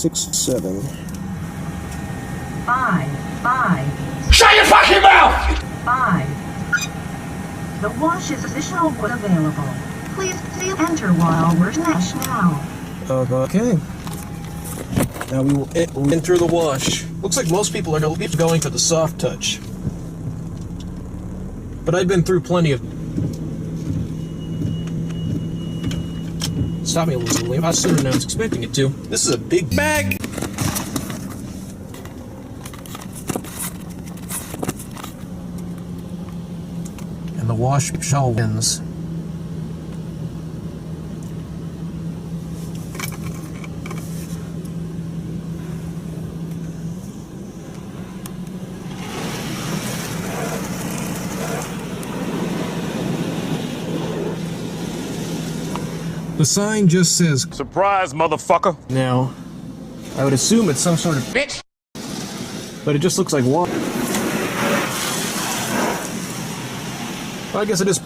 6, 7. 5, 5, Shut your fucking mouth! 5. The wash is additional wood available. Please enter while we're smash now. Okay. Now we will enter the wash. Looks like most people are going for the soft touch. But I've been through plenty of... Stop me a little, Liam. I sooner than I was expecting it to. This is a big bag! And the wash shell wins. The sign just says, Surprise, motherfucker! now, I would assume it's some sort of Bitch! but it just looks like water. Well, I guess it is.